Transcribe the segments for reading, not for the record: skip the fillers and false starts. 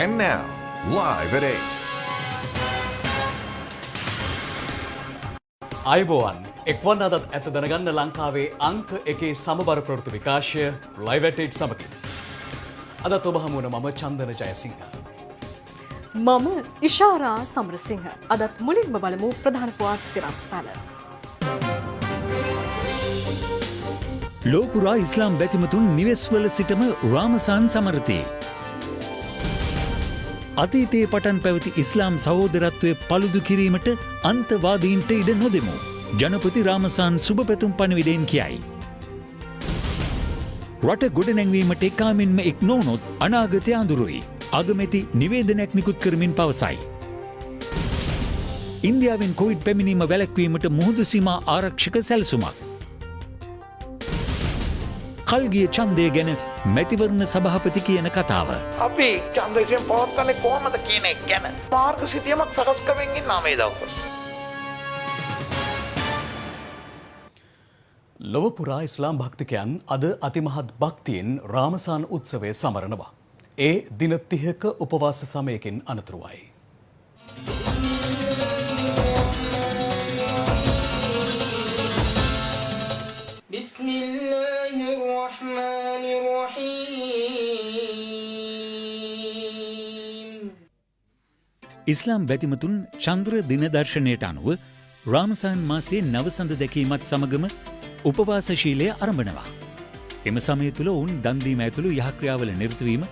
And now, live at 8. අයිබෝවන් එක්වන් අදත් ඇත දැනගන්න ලංකාවේ අංක එකේ සමබර ප්‍රවෘත්ති විකාශය ලයිව් ඇට් 8 සමගින්. අදත් ඔබ හමුවන මම චන්දන ජයසිංහ. මම ඉෂාරා සමරසිංහ. අදත් මුලින්ම බලමු ප්‍රධාන පුවත් සිරස්තල. ලෝපුරා ඉස්ලාම් බැතිමතුන් නිවෙස්වල සිටම රාමසාන් සමරති. අතීතයේ පටන් පැවති ඉස්ලාම් සහෝදරත්වය පළුදු කිරීමට අන්තවාදීන්ට ඉඩ නොදෙමු. ජනපති රාමසාන් සුබපැතුම් පණිවිඩයෙන් කියයි. රට ගොඩනැංවීමට එකාමින්ම එක් නොවනොත් අනාගතය අඳුරුයි. අගමැති නිවේදනයක් නිකුත් කරමින් පවසයි. ඉන්දියාවෙන් කොවිඩ් පැමිණීම වැළැක්වීමට මුහුදු සීමා ආරක්ෂක සැලසුමක්. කල්ගිය ඡන්දය ගැන මැතිවරණ සභාපති කියන කතාව. අපි ඡන්දයෙන් පවත්න්නේ කොහොමද කියන එක ගැන මාර්ග සිතියමක් සකස් කරමින් ඉන්නා මේ දවස්වල. ලොව පුරා ඉස්ලාම් භක්තිකයන් අද අතිමහත් භක්තියෙන් රාමසාන් උත්සවය සමරනවා. ඒ දින 30ක උපවාස සමයකින් අනතුරුවයි. ඉස්ලාම් බැතිමතුන් චන්ද්‍ර දින දර්ශනයට අනුව රාමසාන් මාසයේ නවසඳ දැකීමත් සමගම උපවාසශීලය ආරම්භනවා. එම සමය තුළ ඔවුන් දන් දීම ඇතුළු යහක්‍රියාවල නිරත වීම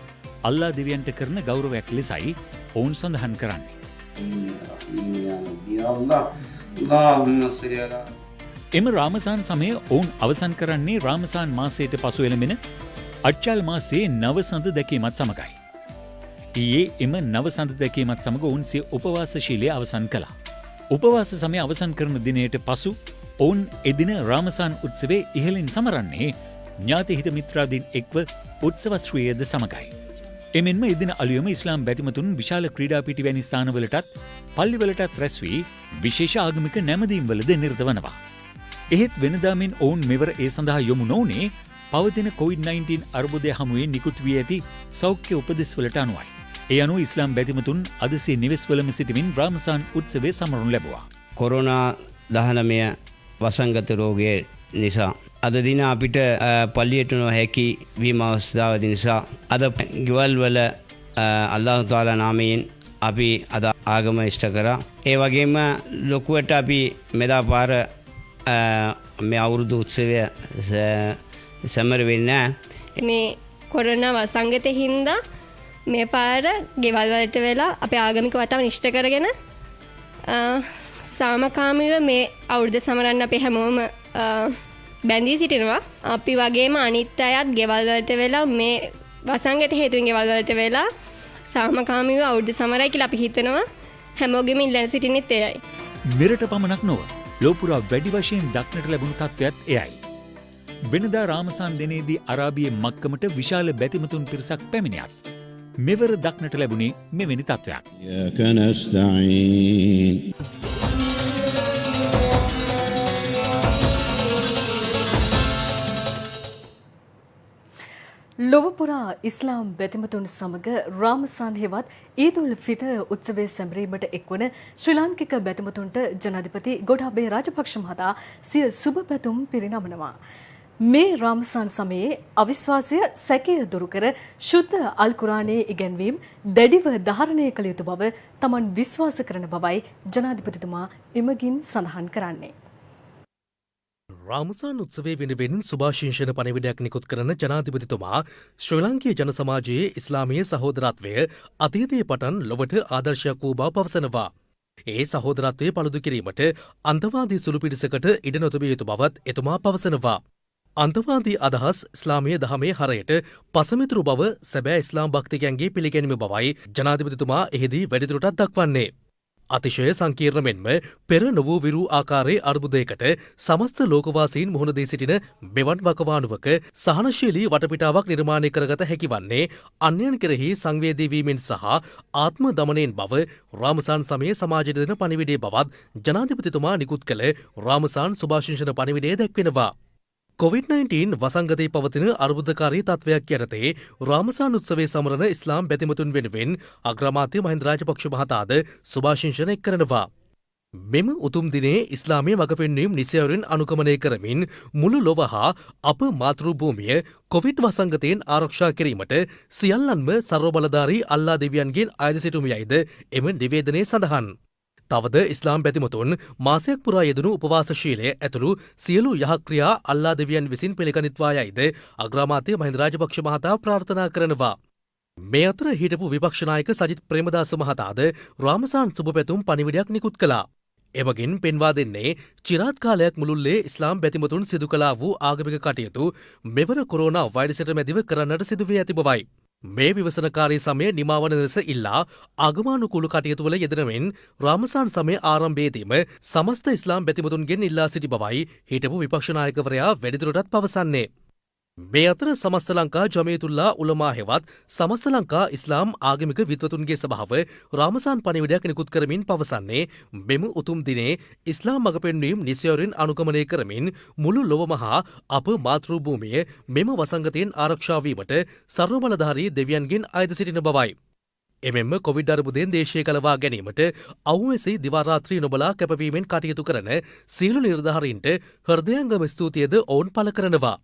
අල්ලා දෙවියන්ට කරන ගෞරවයක් ලෙසයි ඔවුන් සඳහන් කරන්නේ. එම රාමසාන් සමය ඔවුන් අවසන් කරන්නේ රාමසාන් මාසයට පසු එළඹෙන අච්චල් මාසයේ නවසඳ දැකීමත් සමගයි. ඊයේ එම නවසඳ දැකීමත් සමග ඔවුන් සිය උපවාසශීලය අවසන් කළා. උපවාස සමය අවසන් කරන දිනයට පසු ඔවුන් එදින රාමසාන් උත්සවයේ ඉහළින් සමරන්නේ ඥාති හිත මිත්‍රාදීන් එක්ව උත්සවශ්‍රීයද සමගයි. එමෙන්ම එදින අලුයම ඉස්ලාම් බැතිමතුන් විශාල ක්‍රීඩා පිටි වැනි ස්ථානවලටත් පල්ලිවලටත් රැස් වී විශේෂ ආගමික නැමදීම්වලද නිරත වනවා. එහෙත් වෙනදා මෙන් ඔවුන් මෙවර ඒ සඳහා යොමු නොවුනේ පවතින COVID-19 අර්බුදය හමුවේ නිකුත් වී ඇති සෞඛ්‍ය උපදෙස්වලට අනුවයි. ඒ අනුව ඉස්ලාම් බැතිමතුන් අද සිය නිවෙස්වලම සිටමින් රාමසාන් උත්සවය සමරනු ලැබුවා. කොරෝනා 19 වසංගත රෝගය නිසා අද දින අපිට පල්ලියට නොහැකි වීම අවස්ථාව නිසා අද ගෙවල් වල අල්ලාහ් තාලා නාමයෙන් අපි අද ආගම ඉෂ්ට කරා. ඒ වගේම ලොකුවට අපි මෙදා පාර මේ අවුරුදු උත්සවය සමර වෙන්නේ මේ කොරෝනා වසංගතේ හින්දා මේ පාර ගෙවල් වලට වෙලා අපේ ආගමික වතාව නිෂ්ඨ කරගෙන සාමකාමීව මේ අවුරුද්ද සමරන්න අපි හැමෝම බැඳී සිටිනවා. අපි වගේම අනිත් අයත් ගෙවල් වලට වෙලා මේ වසංගත හේතුවෙන් ගෙවල් වලට වෙලා සාමකාමීව අවුරුද්ද සමරයි කියලා අපි හිතනවා. හැමෝගෙම ඉල්ලන සිටින්නෙත් එයයි. මෙරට පමණක් නොව ලෝපුරා වැඩි වශයෙන් දක්නට ලැබුණු තත්ත්වයක් එයයි. වෙනදා රාමසාන් දිනේදී අරාබියේ මක්කමට විශාල බැතිමතුන් පිරිසක් පැමිණියත් මෙවර දක්නට ලැබුණේ මෙවැනි තත්ත්වයක්. ලොවපුරා ඉස්ලාම් බැතිමතුන් සමග රාමසාන් හෙවත් ඊද් උල් ෆිතර් උත්සවය සැමරීමට එක්වන ශ්‍රී ලාංකික බැතිමතුන්ට ජනාධිපති ගෝඨාභය රාජපක්ෂ මහතා සිය සුබ පැතුම් පිරිනමනවා. මේ රාමසාන් සමයේ අවිශ්වාසය සැකය දුරු කර ශුද්ධ අල් කුරානයේ ඉගැන්වීම් දැඩිව ධාරණය කළ යුතු බව තමන් විශ්වාස කරන බවයි ජනාධිපතිතුමා එමගින් සඳහන් කරන්නේ. රාමසාන් උත්සවය වෙනුවෙන් සුභාශිංසන පණිවිඩයක් නිකුත් කරන ජනාධිපතිතුමා ශ්‍රී ලාංකීය ජන සමාජයේ ඉස්ලාමීය සහෝදරත්වය අතීතයේ පටන් ලොවට ආදර්ශයක් වූ බව පවසනවා. ඒ සහෝදරත්වය පළුදු කිරීමට අන්තවාදී සුළු පිරිසකට ඉඩ නොතිබිය යුතු බවත් එතුමා පවසනවා. අන්තවාදී අදහස් ඉස්ලාමීය දහමේ හරයට පසමිතුරු බව සැබෑ ඉස්ලාම් භක්තිකයන්ගේ පිළිගැනීම බවයි ජනාධිපතිතුමා එහිදී වැඩිදුරටත් දක්වන්නේ. අතිශය සංකීර්ණ මෙන්ම පෙර නොවූ විරූ ආකාරයේ අර්බුදයකට සමස්ත ලෝකවාසීන් මුහුණ දී සිටින මෙවන් වකවානුවක සහනශීලී වටපිටාවක් නිර්මාණය කරගත හැකි වන්නේ අන්‍යයන් කෙරෙහි සංවේදී වීමෙන් සහ ආත්ම දමනයෙන් බව රාමසාන් සමයේ සමාජයට දෙන පණිවිඩයේ බවත් ජනාධිපතිතුමා නිකුත් කළ රාමසාන් සුභාශිංසන පණිවිඩයේ දැක්වෙනවා. COVID-19 වසංගතයේ පවතින අර්බුදකාරී තත්ත්වයක් යටතේ රාමසාන් උත්සවයේ සමරන ඉස්ලාම් බැතිමතුන් වෙනුවෙන් අග්‍රාමාත්‍ය මහින්ද රාජපක්ෂ මහතාද සුභාශිංසන එක් කරනවා. මෙම උතුම් දිනේ ඉස්ලාමීය මඟ පෙන්වීම් නිසැවරින් අනුගමනය කරමින් මුළු ලොව හා අප මාතෘ භූමිය කොවිඩ් වසංගතයෙන් ආරක්ෂා කිරීමට සියල්ලන්ම සර්ව බලධාරී අල්ලා දෙවියන්ගෙන් අයද සිටුමියයිද එම නිවේදනයේ සඳහන්. තවද ඉස්ලාම් බැතිමතුන් මාසයක් පුරා යෙදුණු උපවාසශීලය ඇතුළු සියලු යහක්‍රියා අල්ලා දෙවියන් විසින් පිළිගනිත්වා යයිද අග්‍රාමාත්‍ය මහින්ද රාජපක්ෂ මහතා ප්‍රාර්ථනා කරනවා. මේ අතර හිටපු විපක්ෂ නායක සජිත් ප්‍රේමදාස මහතාද රාමසාන් සුබ පැතුම් පණිවිඩයක් නිකුත් කළා. එමගින් පෙන්වා දෙන්නේ චිරාත් කාලයක් මුළුල්ලේ ඉස්ලාම් බැතිමතුන් සිදු කළා වූ ආගමික කටයුතු මෙවර කොරෝනා වෛරසයට මැදිව කරන්නට සිදුවී ඇති බවයි. මේ විවසනකාරී සමය නිමාවන ලෙස ඉල්ලා ආගමානුකූල කටයුතුවල යෙදෙනවෙන් රාමසාන් සමය ආරම්භයේදීම සමස්ත ඉස්ලාම් බැතිමතුන්ගෙන් ඉල්ලා සිටි බවයි හිටපු විපක්ෂ නායකවරයා වැඩිදුරටත් පවසන්නේ. මේ අතර සමස්ත ලංකා ජමීයතුල්ලා උලමා හෙවත් සමස්ත ලංකා ඉස්ලාම් ආගමික විද්වතුන්ගේ සභාව රාමසාන් පණිවිඩයක් නිකුත් කරමින් පවසන්නේ මෙම උතුම් දිනේ ඉස්ලාම් මඟ පෙන්වීම් නිසැවරින් අනුගමනය කරමින් මුළු ලොවම හා අප මාතෘ භූමිය මෙම වසංගතයෙන් ආරක්ෂා වීමට සර්ව බලධාරී දෙවියන්ගෙන් අයද සිටින බවයි. එමෙන්ම කොවිඩ් අර්බුදයෙන් දේශය කලවා ගැනීමට අවුවැසි දිවා රාත්‍රී නොබලා කැපවීමෙන් කටයුතු කරන සියලු නිලධාරීන්ට හෘදයාංගම ස්තුතියද ඔවුන් පළ කරනවා.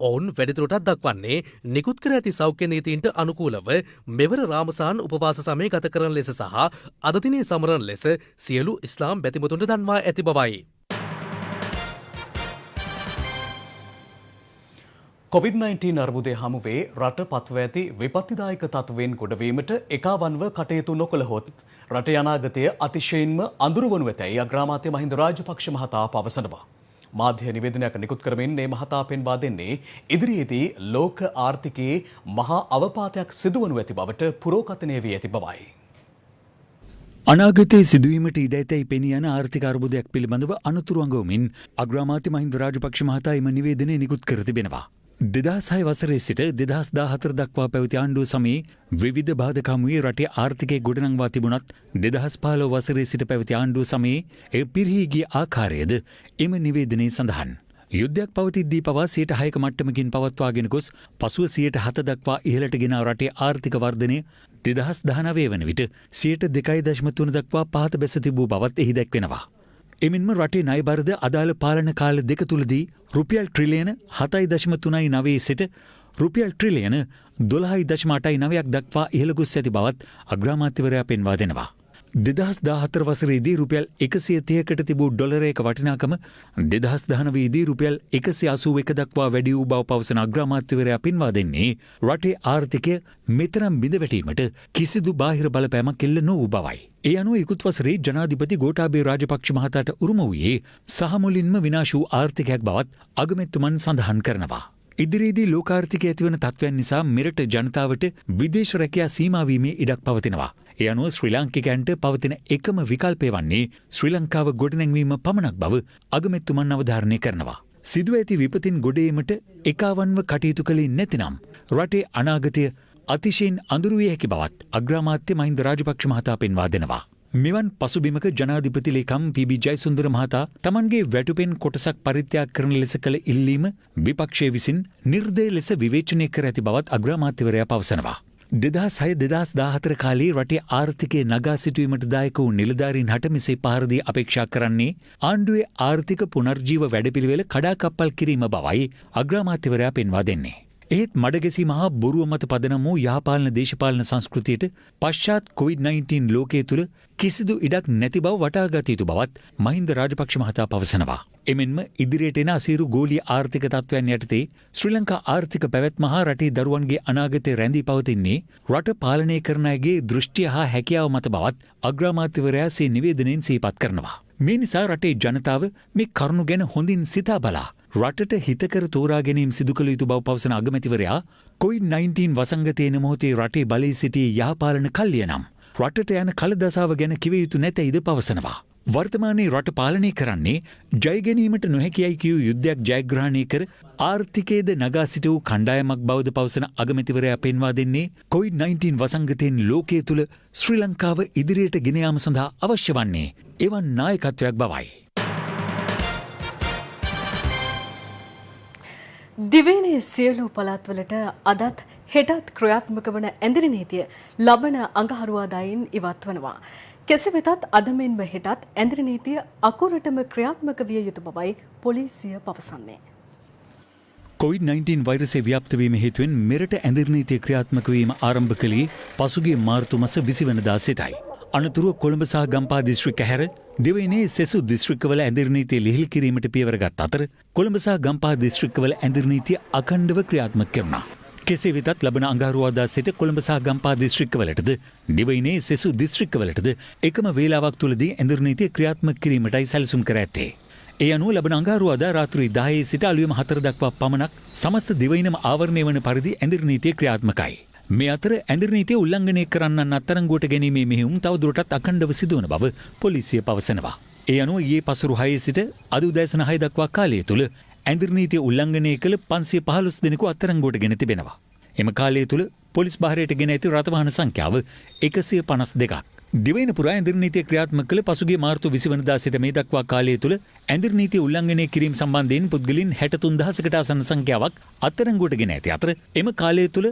ඔවුන් වැඩිදුරටත් දක්වන්නේ නිකුත් කර ඇති සෞඛ්‍ය නීතීන්ට අනුකූලව මෙවර රාමසාන් උපවාස සමය ගත කරන ලෙස සහ අද දිනේ සමරන ලෙස සියලු ඉස්ලාම් බැතිමතුන්ට දන්වා ඇති බවයි. COVID-19 අර්බුදය හමුවේ රට පත්ව ඇති විපත්තිදායක තත්ත්වයෙන් ගොඩවීමට එකාවන්ව කටයුතු නොකළහොත් රට අනාගතය අතිශයින්ම අඳුරු වනු ඇතැයි අග්‍රාමාත්‍ය මහින්ද රාජපක්ෂ මහතා පවසනවා. මාධ්‍ය නිවේදනයක් නිකුත් කරමින් මේ මහතා පෙන්වා දෙන්නේ ඉදිරියේදී ලෝක ආර්ථිකයේ මහා අවපාතයක් සිදුවනු ඇති බවට පුරෝකථනය වී ඇති බවයි. අනාගතයේ සිදුවීමට ඉඩ ඇතැයි පෙනී යන ආර්ථික අර්බුදයක් පිළිබඳව අනතුරු අඟවමින් අග්‍රාමාත්‍ය මහින්ද රාජපක්ෂ මහතා එම නිවේදනය නිකුත් කර තිබෙනවා. 2006 වසරේ සිට 2014 දක්වා පැවති ආණ්ඩුව සමයේ විවිධ බාධක හමුවේ රටේ ආර්ථිකය ගොඩනංවා තිබුණත් 2015 වසරේ සිට පැවති ආණ්ඩුව සමයේ එය පිරිහී ගිය ආකාරයද එම නිවේදනයේ සඳහන්. යුද්ධයක් පවතිද්දී පවා 6% මට්ටමකින් පවත්වාගෙන ගොස් පසුව 7% දක්වා ඉහළට ගෙන රටේ ආර්ථික වර්ධනය 2019 වන විට 2.3% දක්වා පහත බැස තිබූ බවත් එහි දැක්වෙනවා. එමෙන්ම රටේ ණය බරද අදාළ පාලන කාල දෙක තුලදී රුපියල් ට්‍රිලියන 7.39 සිට රුපියල් ට්‍රිලියන 12.89ක් දක්වා ඉහළ ගොස් ඇති බවත් අග්‍රාමාත්‍යවරයා පෙන්වා දෙනවා. 2014 වසරේදී රුපියල් 130කට තිබූ ඩොලරයක වටිනාකම 2019 දී රුපියල් 181 දක්වා වැඩි වූ බව පවසන අග්‍රාමාත්‍යවරයා පෙන්වා දෙන්නේ රටේ ආර්ථිකය මෙතරම් බිඳවැටීමට කිසිදු බාහිර බලපෑමක් එල්ල නොවූ බවයි. ඒ අනුව ඉකුත් වසරේ ජනාධිපති ගෝඨාභය රාජපක්ෂ මහතාට උරුම වූයේ සහ මුලින්ම විනාශ වූ ආර්ථිකයක් බවත් අගමැතිතුමන් සඳහන් කරනවා. ඉදිරියේදී ලෝකාර්ථිකය ඇතිවන තත්ත්වයන් නිසා මෙරට ජනතාවට විදේශ රැකියා සීමා වීමේ ඉඩක් පවතිනවා. ඒ අනුව ශ්‍රී ලාංකිකයන්ට පවතින එකම විකල්පය වන්නේ ශ්‍රී ලංකාව ගොඩනැංවීම පමණක් බව අගමැතිතුමන් අවධාරණය කරනවා. සිදුව ඇති විපතින් ගොඩේීමට එකාවන්ව කටයුතු කළේ නැතිනම් රටේ අනාගතය අතිශයින් අඳුරු විය හැකි බවත් අග්‍රාමාත්‍ය මහින්ද රාජපක්ෂ මහතා පෙන්වා දෙනවා. මෙවන් පසුබිමක ජනාධිපති ලේකම් පී.බී. ජයසුන්දර මහතා තමන්ගේ වැටුපෙන් කොටසක් පරිත්‍යාග කරන ලෙස කළ ඉල්ලීම විපක්ෂය විසින් නිර්දය ලෙස විවේචනය කර ඇති බවත් අග්‍රාමාත්‍යවරයා පවසනවා. 2006-2014 කාලයේ රටේ ආර්ථිකය නගා සිටුවීමට දායක වූ නිලධාරීන් හට මෙසේ පහර දී අපේක්ෂා කරන්නේ ආණ්ඩුවේ ආර්ථික පුනර්ජීව වැඩපිළිවෙල කඩාකප්පල් කිරීම බවයි අග්‍රාමාත්‍යවරයා පෙන්වා දෙන්නේ. එහෙත් මඩගැසීම හා බොරුව මත පදනම් වූ යහපාලන දේශපාලන සංස්කෘතියට පශ්චාත් COVID-19 ලෝකයේ තුල කිසිදු ඉඩක් නැති බව වටහාගත යුතු බවත් මහින්ද රාජපක්ෂ මහතා පවසනවා. එමෙන්ම ඉදිරියට එන අසීරු ගෝලීය ආර්ථික තත්ත්වයන් යටතේ ශ්‍රී ලංකා ආර්ථික පැවැත්ම හා රටේ දරුවන්ගේ අනාගතය රැඳී පවතින්නේ රට පාලනය කරන අයගේ දෘෂ්ටිය හා හැකියාව මත බවත් අග්‍රාමාත්‍යවරයා සේ නිවේදනයෙන් සිහිපත් කරනවා. මේ නිසා රටේ ජනතාව මේ කරුණු ගැන හොඳින් සිතා බලා රටට හිතකර තෝරා ගැනීම සිදු කළ යුතු බව පවසන අගමැතිවරයා COVID-19 වසංගතයේන මොහොතේ රටේ බලයේ සිටි යහපාලන කල්ලිය නම් රටට යන කලදසාව ගැන කිව යුතු නැතයිද පවසනවා. වර්තමානයේ රට පාලනය කරන්නේ ජය ගැනීමට නොහැකියයි කියූ යුද්ධයක් ජයග්‍රහණය කර ආර්ථිකයේද නගා සිට වූ කණ්ඩායමක් බවද පවසන අගමැතිවරයා පෙන්වා දෙන්නේ COVID-19 වසංගතයෙන් ලෝකයේ තුල ශ්‍රී ලංකාව ඉදිරියට ගෙන යාම සඳහා අවශ්‍ය වන්නේ එවන් නායකත්වයක් බවයි. දිවයිනේ සියලු පළාත්වලට අදත් හෙටත් ක්‍රියාත්මක වන ඇඳිරි නීතිය ලබන අඟහරුවාදායින් ඉවත් වනවා. කෙසේ වෙතත් අද මෙන්ම හෙටත් ඇඳිරි නීතිය අකුරටම ක්‍රියාත්මක විය යුතු බවයි පොලිසිය පවසන්නේ. COVID-19 වෛරසය ව්‍යාප්ත වීම හේතුවෙන් මෙරට ඇඳිරි නීතිය ක්‍රියාත්මක වීම ආරම්භ කළේ පසුගිය මාර්තු මාස 20 වෙනිදා සිටයි. අනතුරුව කොළඹ සහ ගම්පහ දිස්ත්‍රික්ක හැර දෙවයිනේ සෙසු දිස්ත්‍රික්කවල ඇඳිරි නීතිය ලිහිල් කිරීමට පියවර ගත් අතර කොළඹ සහ ගම්පහ දිස්ත්‍රික්කවල ඇඳිරි නීතිය අඛණ්ඩව ක්‍රියාත්මක කෙරුණා. කෙසේ වෙතත් ලබන අඟහරුවාදා සිට කොළඹ සහ ගම්පහ දිස්ත්‍රික්කවලටද දෙවයිනේ සෙසු දිස්ත්‍රික්කවලටද එකම වේලාවක් තුලදී ඇඳිරි නීතිය ක්‍රියාත්මක කිරීමටයි සැලසුම් කර ඇත්තේ. ඒ අනුව ලබන අඟහරුවාදා රාත්‍රී 10 සිට අලුයම 4 දක්වා පමණක් සමස්ත දෙවයිනම ආවරණය වන පරිදි ඇඳිරි නීතිය ක්‍රියාත්මකයි. මේ අතර ඇඳිරි නීතිය උල්ලංඝනය කරන්නන් අත්අඩංගුවට ගැනීමේ මෙහෙයුම් තවදුරටත් අඛණ්ඩව සිදුවන බව පොලිසිය පවසනවා. ඒ අනුව ඊයේ පසුරු 6 සිට අද උදෑසන 6 දක්වා කාලය තුල ඇඳිරි නීතිය උල්ලංඝනය කළ 515 දෙනෙකු අත්අඩංගුවට ගෙන තිබෙනවා. එම කාලය තුල පොලිස් භාරයට ගෙන ඇති රථවාහන සංඛ්‍යාව 152ක්. දිවයින පුරා ඇඳිරි නීතිය ක්‍රියාත්මක කළ පසුගිය මාර්තු 20 වෙනිදා සිට මේ දක්වා කාලය තුල ඇඳිරි නීතිය උල්ලංඝනය කිරීම සම්බන්ධයෙන් පුද්ගලයන් 63000කට ආසන්න සංඛ්‍යාවක් අත්අඩංගුවට ගෙන ඇති අතර එම කාලය තුල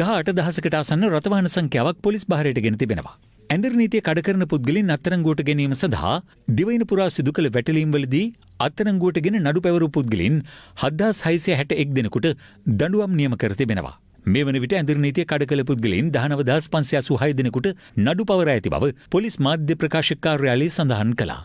18000කට ආසන්න රථවාහන සංඛ්‍යාවක් පොලිස් භාරයට ගෙන තිබෙනවා. ඇඳිරි නීතිය කඩ කරන පුද්ගලයන් අත්අඩංගුවට ගැනීම සඳහා දිවයින පුරා සිදු කළ වැටලීම්වලදී අත්අඩංගුවට ගෙන නඩු පැවරු පුද්ගලයන් 7661 දෙනෙකුට දඬුවම් නියම කර තිබෙනවා. මේ වන විට ඇඳිරි නීතිය කඩ කළ පුද්ගලයන් 19586 දෙනෙකුට නඩු පවරා ඇති බව පොලිස් මාධ්‍ය ප්‍රකාශක කාර්යාලය සඳහන් කළා.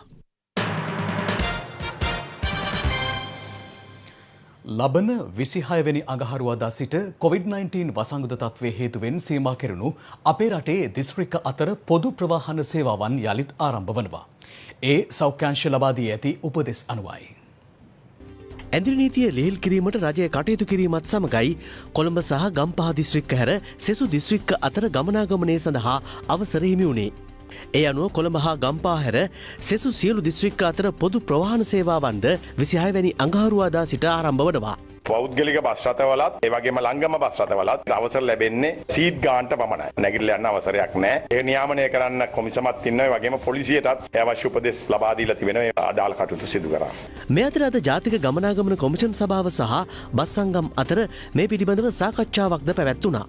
ලබන 26 වෙනි අඟහරුවාදා සිට COVID-19 වසංගත තත්ත්වයේ හේතුවෙන් සීමා කෙරුණු අපේ රටේ දිස්ත්‍රික්ක අතර පොදු ප්‍රවාහන සේවාවන් යළිත් ආරම්භ වනවා. ඒ සෞඛ්‍යාංශ ලබා දී ඇති උපදෙස් අනුවයි. ඇඳිරි නීතිය ලිහිල් කිරීමට රජය කටයුතු කිරීමත් සමගයි කොළඹ සහ ගම්පහ දිස්ත්‍රික්ක හැර සෙසු දිස්ත්‍රික්ක අතර ගමනාගමනය සඳහා අවසර හිමි වුණේ. ඒ අනුව කොළඹ හා ගම්පහ හැර සෙසු සියලු දිස්ත්‍රික්ක අතර පොදු ප්‍රවාහන සේවාවන්ද 26 වැනි අඟහරුවාදා සිට ආරම්භ වනවා. පෞද්ගලික බස් රථවලත් ඒ වගේම ලංගම බස් රථවලත් අවසර ලැබෙන්නේ සීට් ගානට පමණයි. නැගිටලා යන්න අවසරයක් නැහැ. ඒක නියාමනය කරන්න කොමිසමක් ඉන්නවා. ඒ වගේම පොලිසියටත් අවශ්‍ය උපදෙස් ලබා දීලා තිබෙනවා. අදාළ කටයුතු සිදු කරා. මේ අතර අද ජාතික ගමනාගමන කොමිෂන් සභාව සහ බස් සංගම් අතර මේ පිළිබඳව සාකච්ඡාවක්ද පැවැත්වුණා.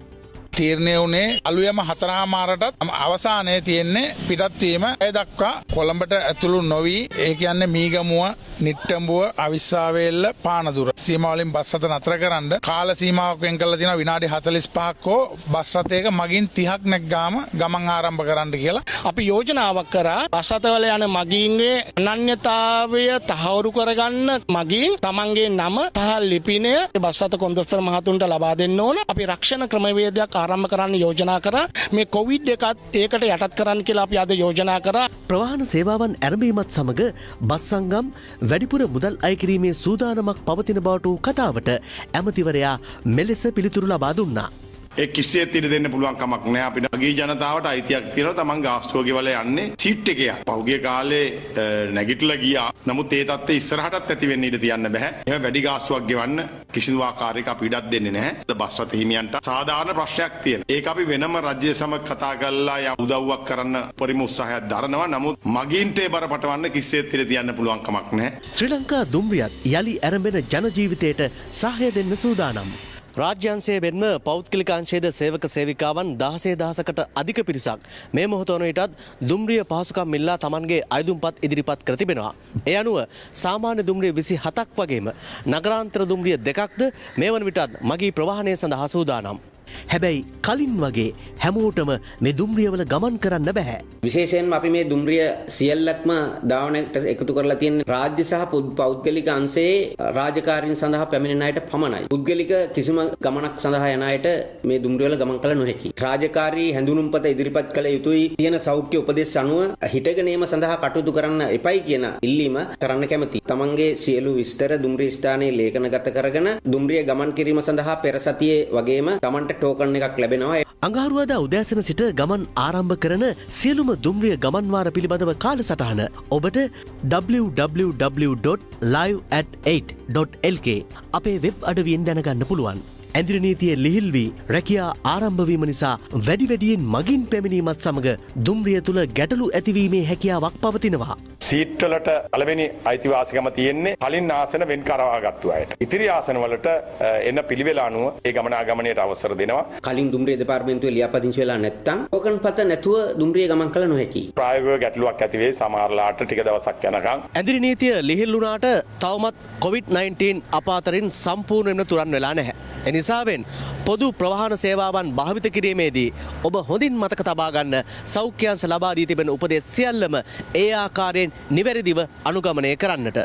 තීරණය වුණේ අලුයම 4:00මාරටත් අවසානයේ තියෙන්නේ පිටත්වීම ඒ දක්වා කොළඹට ඇතුළු නොවි ඒ කියන්නේ මීගමුව නිට්ටඹුව අවිස්සාවේල්ල පානදුර සීමාවලින් බස් රථ නතර කරන්න කාල සීමාවක් වෙන් කරලා තියෙනවා විනාඩි 45ක් හෝ බස් රථයක මගින් 30ක් නැග්ගාම ගමන් ආරම්භ කරන්න කියලා අපි යෝජනාවක් කරා බස් රථවල යන මගීන්ගේ අනන්‍යතාවය තහවුරු කරගන්න මගින් තමන්ගේ නම සහ ලිපිනය බස් රථ කොන්දස්තර මහතුන්ට ලබා දෙන්න ඕන. අපි රක්ෂණ ක්‍රමවේදයක් ආරම්භ කරන්න යෝජනා කරා. මේ කොවිඩ් එකත් ඒකට යටත් කරන්න කියලා අපි අද යෝජනා කරා. ප්‍රවාහන සේවාවන් ආරම්භීමත් සමග බස් සංගම් වැඩිපුර මුදල් අය කිරීමේ සූදානමක් පවතින බවට කතාවට ඇමතිවරයා මෙලෙස පිළිතුරු ලබා දුන්නා. ඒ කිසිසේත් ඉඩ දෙන්න පුළුවන් කමක් නැහැ. අපිට අගී ජනතාවට අයිතියක් තියෙනවා තමන් ගාස්තුව ගෙවලා යන්නේ සීට් එකේ. පහුගිය කාලේ නැගිටලා ගියා. නමුත් ඒ තත්ත්වය ඉස්සරහටත් ඇති වෙන්න ඉඩ තියන්න බෑ. එහෙම වැඩි ගාස්තුවක් ගෙවන්න කිසිදු ආකාරයක අපි ඉඩක් දෙන්නේ නැහැ. බස් රථ හිමියන්ට සාධාරණ ප්‍රශ්නයක් තියෙනවා. ඒක අපි වෙනම රාජ්‍ය සමග කතා කරලා යම් උදව්වක් කරන්න පරිම උත්සාහයක් දරනවා. නමුත් මගින්ට ඒ බරපතවන්න කිසිසේත් ඉඩ තියන්න පුළුවන් කමක් නැහැ. ශ්‍රී ලංකා දුම්රියත් යලි ආරම්භන ජන ජීවිතයට සහාය දෙන්න සූදානම්. රාජ්‍යංශයේ වෙන්ම පෞද්ගලික අංශයේද සේවක සේවිකාවන් 16000කට අධික පිරිසක් මේ මොහොත වනවිටත් දුම්රිය පහසුකම් ඉල්ලා Tamanගේ අයදුම්පත් ඉදිරිපත් කර තිබෙනවා. ඒ අනුව සාමාන්‍ය දුම්රිය 27ක් වගේම නගරාන්තර දුම්රිය 2ක්ද මේ වන විටත් මගී ප්‍රවාහනය සඳහා සූදානම්. හැබැයි කලින් වගේ හැමෝටම මේ දුම්රියවල ගමන් කරන්න බෑ. විශේෂයෙන්ම අපි මේ දුම්රිය සියල්ලක්ම ධාවනයට එකතු කරලා තියෙන රාජ්‍ය සහ පෞද්ගලික අංශයේ රාජකාරීන් සඳහා පැමිණෙන අයට පමණයි. පුද්ගලික කිසිම ගමනක් සඳහා යන අයට මේ දුම්රියවල ගමන් කළ නොහැකි. රාජකාරී හැඳුනුම්පත ඉදිරිපත් කළ යුතුයි තියෙන සෞඛ්‍ය උපදෙස් අනුව හිටගෙන ඒම සඳහා කටයුතු කරන්න එපයි කියන ඉල්ලීම කරන්න කැමැති. තමන්ගේ සියලු විස්තර දුම්රිය ස්ථානයේ ලේඛනගත කරගෙන දුම්රිය ගමන් කිරීම සඳහා පෙර සතියේ වගේම තමන්ට ටෝකන් එකක් ලැබෙනවා. අඟහරුවාදා උදෑසන සිට ගමන් ආරම්භ කරන සියලුම දුම්රිය ගමන්වාර පිළිබඳව කාලසටහන ඔබට www.live@8.lk අපේ වෙබ් අඩවියෙන් දැනගන්න පුළුවන්. ඇඳිරි නීතිය ලිහිල් වී රැකියා ආරම්භ වීම නිසා වැඩි වැඩියෙන් මගින් පැමිණීමත් සමග දුම්රිය තුල ගැටලු ඇතිවීමේ හැකියාවක් පවතිනවා. සීට් වලට පළවෙනි අයිතිවාසිකම තියෙන්නේ කලින් ආසන වෙන් කරවාගත්තු අයට. ඉතිරි ආසන වලට එන පිළිවෙල අනුව ඒ ගමනාගමනයට අවසර දෙනවා. කලින් දුම්රිය දෙපාර්තමේන්තුවේ ලියාපදිංචි වෙලා නැත්නම් ඕකන් පත නැතුව දුම්රිය ගමන් කළ නොහැකි. ප්‍රායෝගික ගැටලුවක් ඇති වෙයි සමහරලාට ටික දවසක් යනකම්. ඇඳිරි නීතිය ලිහිල්ුණාට තවමත් COVID-19 අපාතරින් සම්පූර්ණයෙන්ම තුරන් වෙලා නැහැ. එනිසාවෙන් පොදු ප්‍රවාහන සේවාවන් භාවිත කිරීමේදී ඔබ හොඳින් මතක තබා ගන්න සෞඛ්‍යංශ ලබා දී තිබෙන උපදෙස් සියල්ලම ඒ ආකාරයෙන් නිවැරදිව අනුගමනය කරන්නට.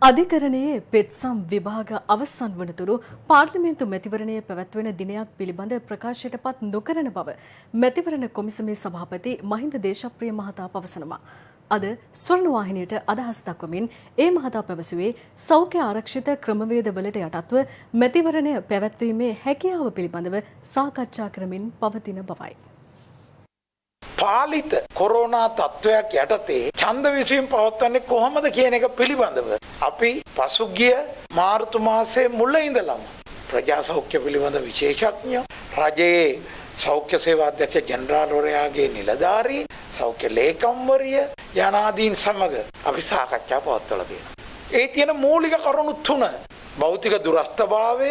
අධිකරණයේ පෙත්සම් විභාග අවසන් වනතුරු පාර්ලිමේන්තු මැතිවරණය පැවැත්වෙන දිනයක් පිළිබඳ ප්‍රකාශයට පත් නොකරන බව මැතිවරණ කොමිසමේ සභාපති මහින්ද දේශප්‍රිය මහතා පවසනවා. අද ස්වර්ණවාහිනියට අදහස් දක්වමින් ඒ මහතා පැවසුවේ සෞඛ්‍ය ආරක්ෂිත ක්‍රමවේදවලට යටත්ව මැතිවරණය පැවැත්වීමේ හැකියාව පිළිබඳව සාකච්ඡා කරමින් පවතින බවයි. පාලිත කොරෝනා තත්ත්වයක් යටතේ ඡන්ද විසීම පවත්වන්නේ කොහොමද කියන එක පිළිබඳව අපි පසුගිය මාර්තු මාසයේ මුල ඉඳලම ප්‍රජා සෞඛ්‍ය පිළිබඳ විශේෂඥ රජයේ සෞඛ්‍ය සේවා අධ්‍යක්ෂ ජෙනරාල්වරයාගේ නිලධාරීන් සෞඛ්‍ය ලේකම්වරිය යනාදීන් සමග අපි සාකච්ඡා පවත්වලා තියෙනවා. ඒ තියෙන මූලික කරුණු තුන භෞතික දුරස්ථභාවය,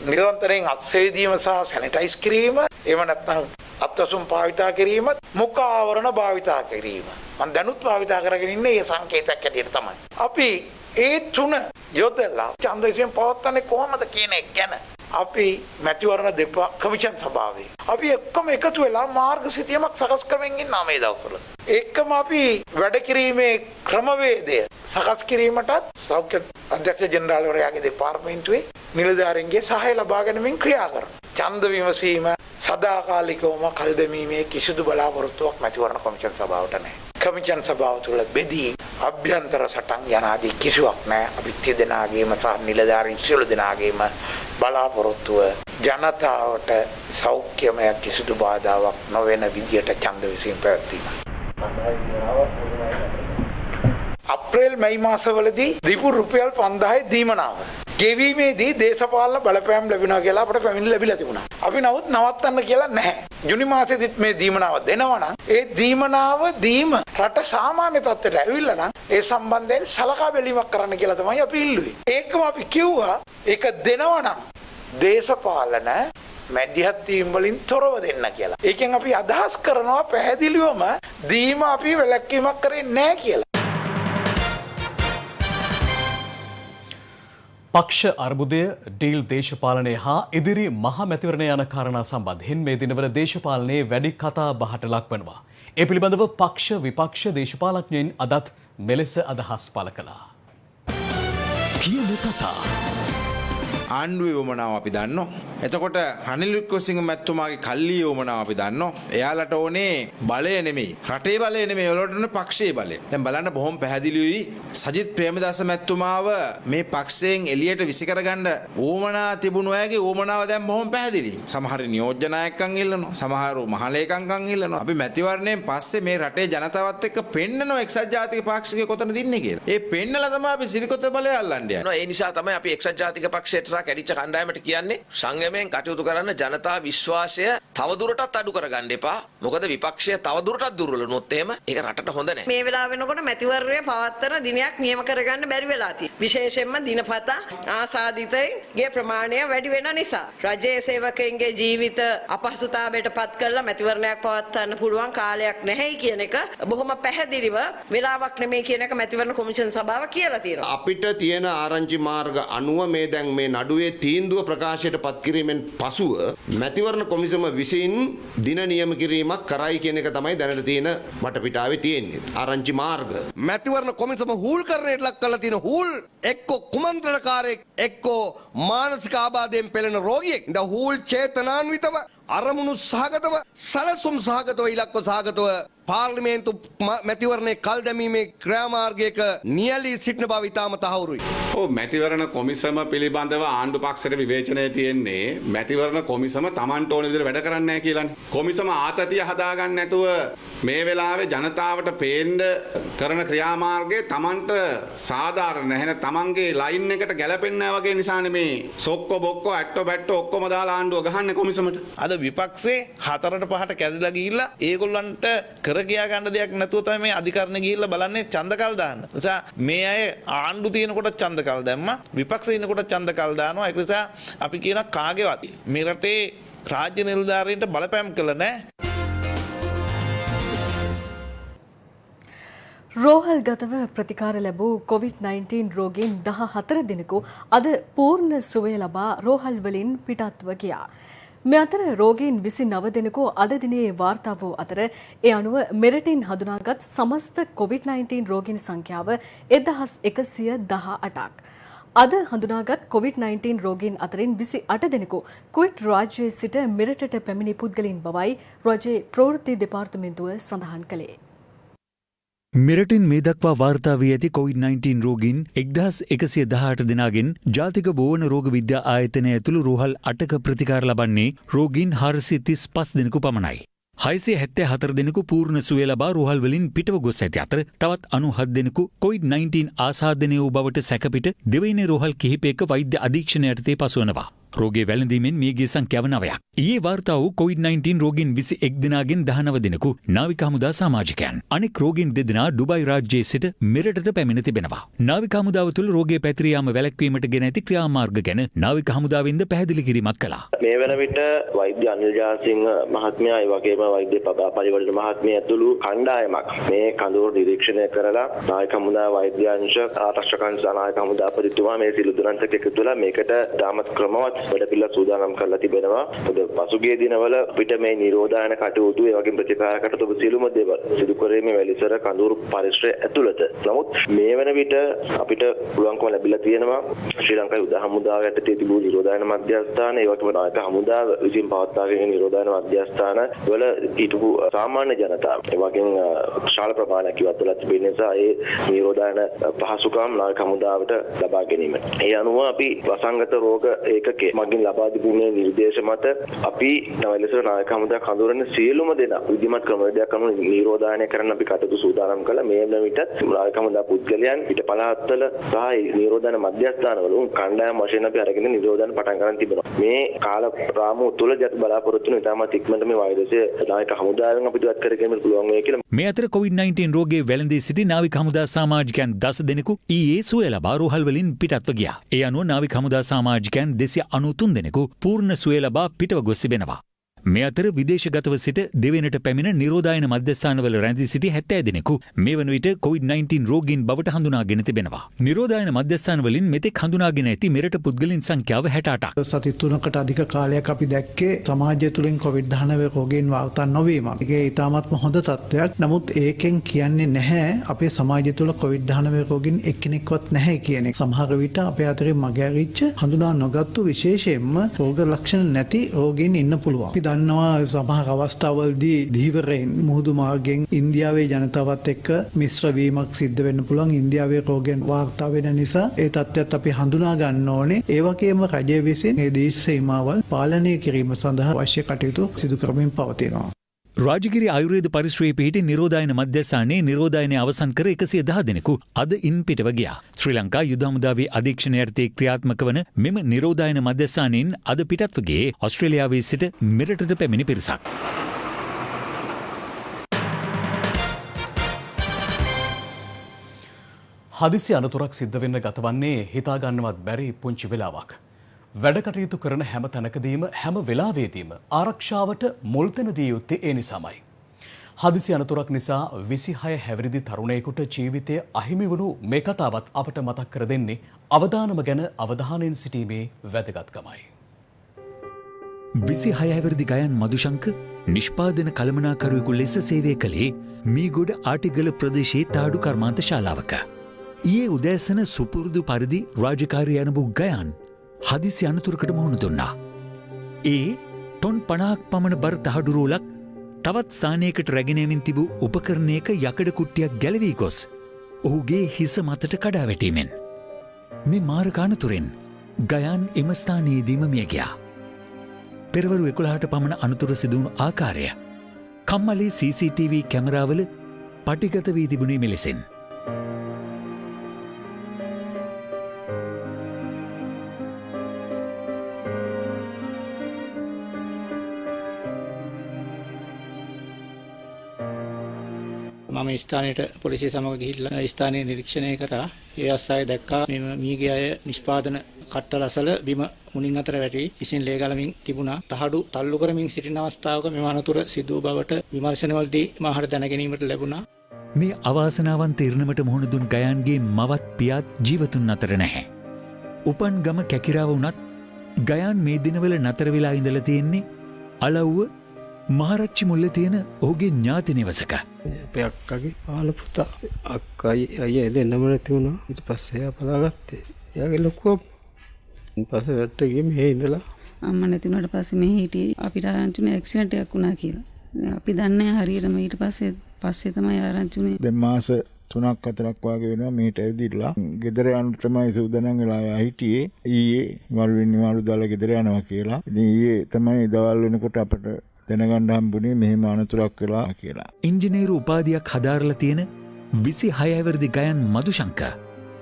නිරන්තරයෙන් අත්සේදීම සහ සැනිටයිස් කිරීම, එහෙම නැත්නම් අත්වසුම් භාවිතා කිරීම, මුඛ ආවරණ භාවිතා කිරීම. මම දැනුත් භාවිතා කරගෙන ඉන්නේ මේ සංකේතයක් ඇටියට තමයි. අපි ඒ තුන යොදලා ඡන්දයෙන් පවත්වන්නේ කොහොමද කියන එක ගැන අපි මැතිවරණ කමිෂන් සභාවේ අපි එක්කම එකතු වෙලා මාර්ගසිතියමක් සකස් කරමින් ඉන්නවා මේ දවස්වල. එක්කම අපි වැඩ කිරීමේ ක්‍රමවේදය සකස් කිරීමටත් සෞඛ්‍ය අධ්‍යක්ෂ ජෙනරාල්වරයාගේ දෙපාර්තමේන්තුවේ නිලධාරීන්ගේ සහාය ලබා ගැනීමෙන් ක්‍රියා කරනවා. ඡන්ද විමසීම සදාකාලිකවම කල් දැමීමේ කිසිදු බලාපොරොත්තුවක් මැතිවරණ කොමිෂන් සභාවට නැහැ. කමිෂන් සභාව තුළ බෙදී අභ්‍යන්තර සටන් යනාදී කිසිවක් නැහැ. අපි දෙදෙනාගේම සහ නිලධාරීන් සියලු දෙනාගේම බලාපොරොත්තුව ජනතාවට සෞඛ්‍යමය කිසිදු බාධාවක් නොවන විදියට ඡන්ද විසීම පැවැත්වීම. අප්‍රේල් මැයි මාසවලදී දීපු රුපියල් 5000 දීමනාව ගෙවීමේදී දේශපාලන බලපෑම් ලැබෙනවා කියලා අපට පැමිණිලි ලැබිලා තිබුණා. අපි නමුත් නවත්තන්න කියලා නැහැ. ජුනි මාසෙදිත් මේ දීමනාව දෙනවා නම් ඒ දීමනාව දීම රට සාමාන්‍ය තත්ත්වයට ඇවිල්ලා නම් ඒ සම්බන්ධයෙන් සලකා බැලීමක් කරන්න කියලා තමයි අපි ඉල්ලුවේ. ඒකම අපි කිව්වා ඒක දෙනවා නම් දේශපාලන මැදිහත් වීම වලින් තොරව දෙන්න කියලා. ඒකෙන් අපි අදහස් කරනවා පැහැදිලිවම දීම අපි වැළැක්වීමක් කරන්නේ නැහැ කියලා. පක්ෂ අර්බුදය, ඩීල් දේශපාලනය හා ඉදිරි මහා මැතිවරණය යන කාරණා සම්බන්ධයෙන් මේ දිනවල දේශපාලනයේ වැඩි කතා බහට ලක්වනවා. ඒ පිළිබඳව පක්ෂ විපක්ෂ දේශපාලඥයින් අදත් මෙලෙස අදහස් පළ කළා. කියන කතා ආණ්ඩුවේ වමනාව අපි දන්නවා. එතකොට රනිල් වික්‍රමසිංහ මැතිතුමාගේ කල්ලියේ වමනාව අපි දන්නවා. එයාලට ඕනේ බලය නෙමෙයි. රටේ බලය නෙමෙයි. ඒවලට ඕනේ පක්ෂයේ බලය. දැන් බලන්න බොහොම පැහැදිලිවයි සජිත් ප්‍රේමදාස මැතිතුමාව මේ පක්ෂයෙන් එළියට විසිකරගන්න වමනා තිබුණු අයගේ වමනාව දැන් බොහොම පැහැදිලි. සමහර නියෝජ්‍ය නායකයන් ඉල්ලනවා. සමහර මහලේකම්කම් ඉල්ලනවා. අපි මැතිවරණයෙන් පස්සේ මේ රටේ ජනතාවත් එක්ක පෙන්නනවා එක්සත් ජාතික පාක්ෂිකය කොතනද ඉන්නේ කියලා. ඒ පෙන්නලා තමයි අපි සිරිකොත බලය අල්ලන්නේ. ඒ නිසා තමයි අපි එක්සත් ජාතික පක්ෂයට සහ කැඩිච්ච කණ්ඩායමට කියන්නේ සංයමයෙන් කටයුතු කරන්න, ජනතා විශ්වාසය තවදුරටත් අඩු කරගන්න එපා. මොකද විපක්ෂය තවදුරටත් දුර්වල වුණොත් එහෙම ඒක රටට හොඳ නැහැ. මේ වෙලාව වෙනකොට මැතිවරණය පවත්වන දිනයක් නියම කරගන්න බැරි වෙලා තියෙනවා. විශේෂයෙන්ම දිනපතා ආසාදිතයින්ගේ ප්‍රමාණය වැඩි වෙන නිසා රජයේ සේවකයන්ගේ ජීවිත අපහසුතාවයට පත් කරලා මැතිවරණයක් පවත්වන්න පුළුවන් කාලයක් නැහැයි කියන එක බොහොම පැහැදිලිව වෙලාවක් නෙමෙයි කියන එක මැතිවරණ කොමිෂන් සභාව කියලා තියෙනවා. අපිට තියෙන ආරංචි මාර්ග අනුව මේ දැන් මේ නඩුවේ තීන්දුව ප්‍රකාශයට පත් කිරීමෙන් පසුව මැතිවරණ කොමිසම විසින් දින නියම කිරීමක් කරයි කියන එක තමයි දැනට තියෙන වටපිටාවේ තියෙන්නේ ආරංචි මාර්ග. මැතිවරණ කොමිසම හූල්කරණයට ලක් කරලා තියෙන හූල් එක්ක කුමන්ත්‍රණකාරයෙක් එක්ක මානසික ආබාධයෙන් පෙළෙන රෝගියෙක්. ද හූල් චේතනාන්විතව අරමුණු සහගතව සලසුම් සහගතව ඉලක්ක සහගතව පාර්ලිමේන්තු මැතිවරණයේ කල් දැමීමේ ක්‍රියාමාර්ගයක නියැලී සිටින බව ඉතාම තහවුරුයි. මැතිවරණ කොමිසම පිළිබඳව ආණ්ඩු පක්ෂයට විවේචනය තියෙන්නේ මැතිවරණ කොමිසම Tamanට ඕන විදිහට වැඩ කරන්නේ නැහැ කියලානේ. කොමිසම ආතතිය හදාගන්න නැතුව මේ වෙලාවේ ජනතාවට පේන්න කරන ක්‍රියාමාර්ගයේ Tamanට සාධාරණ නැහැ. තමන්ගේ ලයින් එකට ගැලපෙන්නේ නැහැ වගේ නිසානේ මේ සොක්කො බොක්කො ඇට්ටෝ බැට්ටෝ ඔක්කොම දාලා ආණ්ඩුව ගහන්නේ කොමිසමට. අද විපක්ෂේ 4ට 5ට කැඩිලා ගිහිල්ලා ඒගොල්ලන්ට කර කියා ගන්න දෙයක් නැතුව තමයි මේ අධිකරණ ගිහිල්ලා බලන්නේ ඡන්දකල් දාන්න. ඒ නිසා මේ අය ආණ්ඩු තියෙනකොට ඡන්දකල් දැම්මා, විපක්ෂේ ඉන්නකොට ඡන්දකල් දානවා. ඒක නිසා අපි කියන කාගේවත් මේ රටේ රාජ්‍ය නිලධාරීන්ට බලපෑම් කළ නැහැ. රෝහල්ගතව ප්‍රතිකාර ලැබූ COVID-19 රෝගීන් 14 දිනකු අද පූර්ණ සුවය ලබා රෝහල් වලින් පිටත්ව ගියා. මේ අතර රෝගීන් 29 දෙනෙකු අද දිනේ වාර්තා වූ අතර ඒ අනුව මෙරටින් හඳුනාගත් සමස්ත COVID-19 රෝගීන් සංඛ්‍යාව 1118ක්. අද හඳුනාගත් COVID-19 රෝගීන් අතරින් 28 දෙනෙකු කුවේට් රාජ්‍යයේ සිට මෙරටට පැමිණි පුද්ගලයන් බවයි රජයේ ප්‍රවෘත්ති දෙපාර්තමේන්තුව සඳහන් කළේ. මෙරටින් මේ දක්වා වාර්තා වී ඇති COVID-19 රෝගීන් 1118 දෙනාගෙන් ජාතික බෝවන රෝග විද්‍යා ආයතනය ඇතුළු රෝහල් 8ක ප්‍රතිකාර ලබන්නේ රෝගීන් 435 දෙනෙකු පමණයි. 674 දෙනෙකු පූර්ණ සුවය ලබා රෝහල් වලින් පිටව ගොස් ඇති අතර තවත් 97 දෙනෙකු COVID-19 ආසාදනය වූ බවට සැකපිට දෙවයිනේ රෝහල් කිහිපයක වෛද්‍ය අධීක්ෂණය යටතේ පසුවනවා. රෝගයේ වැළඳීමෙන් මියගිය සංඛ්‍යාව 9ක්. ඊයේ වාර්තා වූ COVID-19 රෝගීන් 21 දෙනාගෙන් 19 දෙනෙකු නාවික හමුදා සමාජිකයන්. අනෙක් රෝගීන් 2 දෙනා ඩුබයි රාජ්‍යයේ සිට මෙරටට පැමිණ තිබෙනවා. නාවික හමුදාව තුළ රෝගයේ පැතිර යාම වැළැක්වීමට ගෙන ඇති ක්‍රියාමාර්ග ගැන නාවික හමුදාවෙන්ද පැහැදිලි කිරීමක් කළා. මේ වන විට වෛද්‍ය අනිල් ජාසිංහ මහත්මයා ඒ වගේම වෛද්‍ය පරිවර්තන මහත්මිය ඇතුළු කණ්ඩායමක් මේ කඳවුර නිරීක්ෂණය කරලා නාවික හමුදා වෛද්‍ය අංශ ආරක්ෂක අංශ නාවික හමුදාපතිතුමා මේ සිළු දෙනාට එකතු වෙලා මේකට දාමත් ක්‍රමවත් වැඩපිළිවෙල සූදානම් කරලා තිබෙනවා. පසුගිය දිනවල අපිට මේ නිරෝධායන කටයුතු ඒ වගේම ප්‍රතිකාර කටයුතු සියලුම දේවල් සිදු කරීමේ වැලිසර කඳවුරු පරිශ්‍රය ඇතුළත. නමුත් මේ වන විට අපිට පුළුවන්කම ලැබිලා තියෙනවා ශ්‍රී ලංකාවේ උදා හමුදාව යටතේ තිබූ නිරෝධායන මධ්‍යස්ථාන ඒ වගේම නායක හමුදාව විසින් පවත්වාගෙන නිරෝධායන මධ්‍යස්ථාන වල හිටපු සාමාන්‍ය ජනතාව ඒ වගේම ශාල ප්‍රමාණයක් ඉවත්වලා තිබෙන නිසා ඒ නිරෝධායන පහසුකම් නායක හමුදාවට ලබා ගැනීමට. ඒ අනුව අපි වසංගත රෝග ඒකකයේ මගින් ලබා තිබුණේ නිර්දේශ මත අපි නවලසර නායක හමුදා කඳවුරන සියලුම දෙනා විධිමත් ක්‍රමවේදයක් අනුව නිරෝධායනය කරන්න අපි කටයුතු සූදානම් කළා. මේ වෙන විට නායක හමුදා පුද්ගලයන් පිට පළාත්වල සහ නිරෝධායන මධ්‍යස්ථානවල කණ්ඩායම් වශයෙන් අපි අරගෙන නිරෝධායන පටන් ගන්න තිබෙනවා. මේ කාල රාමුව තුළ ජත් බලාපොරොත්තු වෙන ඉතාමත් ඉක්මනට මේ වෛරසය නායක හමුදාවෙන් අපිට ඉවත් කරගෙන පුළුවන් වෙයි කියලා. මේ අතර COVID-19 රෝගයේ වැළඳී සිටි නාවික හමුදා සමාජිකයන් 10 දෙනෙකු ඊයේ සුවය ලබා රෝහල් වලින් පිටත්ව ගියා. ඒ අනුව නාවික හමුදා සමාජිකයන් 293 දෙනෙකු පූර්ණ සුවය ලබා පිටව ගොස් තිබෙනවා. මේ අතර විදේශගතව සිට දෙවෙනට පැමිණ නිරෝධායන මධ්‍යස්ථානවල රැඳී සිටි 70 දෙනෙකු මේ වන විට COVID-19 රෝගීන් බවට හඳුනාගෙන තිබෙනවා. නිරෝධායන මධ්‍යස්ථාන වලින් මෙතෙක් හඳුනාගෙන ඇති මෙරට පුද්ගලයන් සංඛ්‍යාව 68ක්. සති 3කට අධික කාලයක් අපි දැක්කේ සමාජය තුළින් COVID-19 රෝගීන් වාර්තා නොවීම. ඒකේ ඉතාමත්ම හොඳ තත්ත්වයක්. නමුත් ඒකෙන් කියන්නේ නැහැ අපේ සමාජය තුළ COVID-19 රෝගීන් එක්කෙනෙක්වත් නැහැ කියන එක. සමහර විට අපේ අතරේ මගහැරිච්ච හඳුනා නොගත්තු විශේෂයෙන්ම රෝග ලක්ෂණ නැති රෝගීන් ඉන්න පුළුවන්. දන්නවා සමහර අවස්ථාවලදී ධීවරයෙන් මුහුදු මාර්ගයෙන් ඉන්දියාවේ ජනතාවත් එක්ක මිශ්‍ර වීමක් සිද්ධ වෙන්න පුළුවන්. ඉන්දියාවේ රෝගයන් වාර්තා වෙන නිසා ඒ තත්ත්වයට අපි හඳුනා ගන්න ඕනේ. ඒ වගේම රජය විසින් මේ දේශ සීමාවල් පාලනය කිරීම සඳහා අවශ්‍ය කටයුතු සිදු කරමින් පවතිනවා. රාජගිරි ආයුර්වේද පරිශ්‍රයේ පිහිටි නිරෝධායන මධ්‍යස්ථානයේ නිරෝධායනය අවසන් කර 110 දෙනෙකු අද ඉන් පිටව ගියා. ශ්‍රී ලංකා යුද හමුදාවේ අධීක්ෂණය යටතේ ක්‍රියාත්මක වන මෙම නිරෝධායන මධ්‍යස්ථානයෙන් අද පිටත්ව ගියේ ඕස්ට්‍රේලියාවේ සිට මෙරටට පැමිණි පිරිසක්. හදිසි අනතුරක් සිද්ධ වෙන්න ගතවන්නේ හිතා ගන්නවත් බැරි පුංචි වෙලාවක්. වැඩ කටයුතු කරන හැම තැනකදීම හැම වෙලාවෙදීම ආරක්ෂාවට මුල් තැන දී යුත්තේ ඒ නිසාමයි. හදිසි අනතුරක් නිසා 26 හැවිරිදි තරුණයෙකුට ජීවිතය අහිමි වුණු මේ කතාවත් අපට මතක් කර දෙන්නේ අවදානම ගැන අවධානයෙන් සිටීමේ වැදගත්කමයි. 26 හැවිරිදි ගයන් මදුශංක නිෂ්පාදන කළමනාකරුවෙකු ලෙස සේවය කළේ මීගොඩ ආටිගල ප්‍රදේශයේ තාඩු කර්මාන්ත ශාලාවක. ඊයේ උදෑසන සුපුරුදු පරිදි රාජකාරී යන ගයන් හදිසි අනතුරකට මුහුණ දුන්නා. ඒ ටොන් 50ක් පමණ බර තහඩු රෝලක් තවත් ස්ථානයකට රැගෙනමින් තිබූ උපකරණයක යකඩ කුට්ටියක් ගැලවී ගොස් ඔහුගේ හිස මතට කඩා වැටීමෙන් මේ මාරකානතුරෙන් ගයාන් එම ස්ථානයේදීම මිය ගියා. පෙරවරු 11ට පමණ අනතුර සිදුවුණු ආකාරය කම්මලේ CCTV කැමරාවල පටිගත වී තිබුණේ මෙලෙසින්. මම ස්ථානයට පොලිසිය සමග ගිහිල්ලා ස්ථානයේ නිරීක්ෂණය කරා. ඒ අවස්ථාවේ දැක්කා මෙම මීගේ අය නිෂ්පාදන කට්ටල අසල බිම මුණින් අතර වැටි ඉසින් ලේ ගලමින් තිබුණා. තහඩු තල්ලු කරමින් සිටින අවස්ථාවක මෙම අනතුර සිදු වූ බවට විමර්ශනවලදී මාහට දැන ගැනීමට ලැබුණා. මේ අවාසනාවන්ත ඉරණමට මුහුණ දුන් ගයාන්ගේ මවත් පියාත් ජීවතුන් අතර නැහැ. උපන් ගම කැකිරාව වුණත් ගයාන් මේ දිනවල නතර වෙලා ඉඳලා තියෙන්නේ අලව්ව මහරච්චි මුල්ල තියෙන ඔහුගේ ඥාති නිවසක. අපේ අක්කගේ පාල පුතා අක්කයි අයියා දෙන්නම නැති වුණා. ඊට පස්සේ එයා පලාගත්තේ. එයාගේ ලොකුව පස්සේ වැට්ට ගියේ මෙහෙ ඉඳලා අම්මා නැති වුණාට පස්සේ මෙහෙ හිටියේ අපිට ආරංචි වුණා ඇක්සිඩන්ට් එකක් වුණා කියලා. අපි දන්නේ හරියටම ඊට පස්සේ තමයි ආරංචි වුණේ. දැන් මාස 3ක් 4ක් වගේ වෙනවා මේට ඇවිදලා ගෙදර යන්න තමයි සූදානම් වෙලා හිටියේ. ඊයේ නිවාඩු දාලා ගෙදර යනවා කියලා. ඉතින් ඊයේ තමයි දවල් වෙනකොට අපට දැනගන්න හම්බුනේ මෙහෙම අනතුරක් වෙලා කියලා. ඉංජිනේරු උපාධියක් හදාරලා තියෙන 26 වර්ධි ගයන් මදුශංක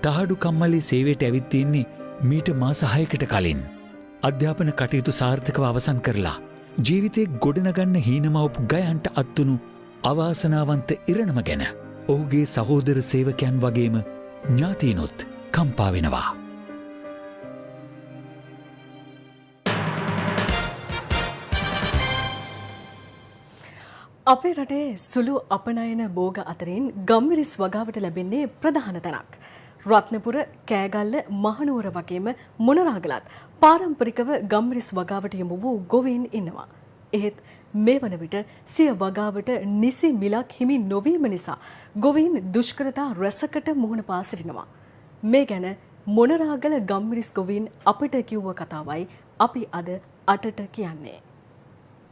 තහඩු කම්මලේ සේවයට ඇවිත් තින්නේ මීට මාස 6කට කලින්. අධ්‍යාපන කටයුතු සාර්ථකව අවසන් කරලා ජීවිතේ ගොඩනගන්න හීනමවපු ගයන්ට අත්තුණු අවාසනාවන්ත ඉරණම ගැන ඔහුගේ සහෝදර සේවකයන් වගේම ඥාතීනොත් කම්පා වෙනවා. අපේ රටේ සුළු අපනයන බෝග අතරින් ගම්මිරිස් වගාවට ලැබෙන්නේ ප්‍රධාන තැනක්. රත්නපුර, කෑගල්ල, මහනුවර වගේම මොනරාගලත් පාරම්පරිකව ගම්මිරිස් වගාවට යොමු වූ ගොවීන් ඉන්නවා. එහෙත් මේ වන විට සිය වගාවට නිසි මිලක් හිමි නොවීම නිසා ගොවීන් දුෂ්කරතා රැසකට මුහුණ පා සිටිනවා. මේ ගැන මොනරාගල ගම්මිරිස් ගොවීන් අපට කිව්ව කතාවයි අපි අද අටට කියන්නේ.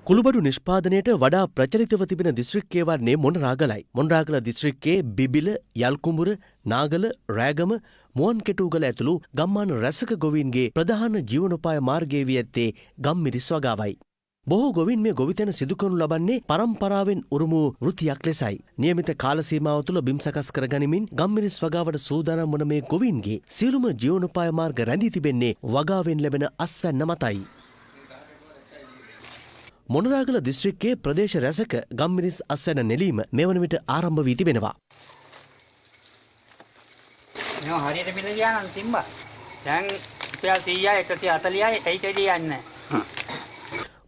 කුළුබඩු නිෂ්පාදනයට වඩා ප්‍රචලිතව තිබෙන දිස්ත්‍රික්කය වන්නේ මොනරාගලයි. මොනරාගල දිස්ත්‍රික්කයේ බිබිල, යල්කුඹුර, නාගල, රෑගම, මුවන්කෙටුගල ඇතුළු ගම්මාන රැසක ගොවීන්ගේ ප්‍රධාන ජීවනෝපාය මාර්ගය වී ඇත්තේ ගම්මිරිස් වගාවයි. බොහෝ ගොවින් මේ ගොවිතැන සිදු කරනු ලබන්නේ පරම්පරාවෙන් උරුම වූ වෘත්තියක් ලෙසයි. නියමිත කාල සීමාව තුළ බිම් සකස් කර ගනිමින් ගම්මිරිස් වගාවට සූදානම් වන මේ ගොවින්ගේ සියලුම ජීවනෝපාය මාර්ග රැඳී තිබෙන්නේ වගාවෙන් ලැබෙන අස්වැන්න මතයි. මොනරාගල දිස්ත්‍රික්කයේ ප්‍රදේශ රැසක ගම්මිරිස් අස්වැන්න නෙලීම මෙවන විට ආරම්භ වී තිබෙනවා. මේ හරියට මිල ගියා නම් තිම්බා. දැන් රුපියල් 30යි 140යි ඒකෙදී යන්නේ.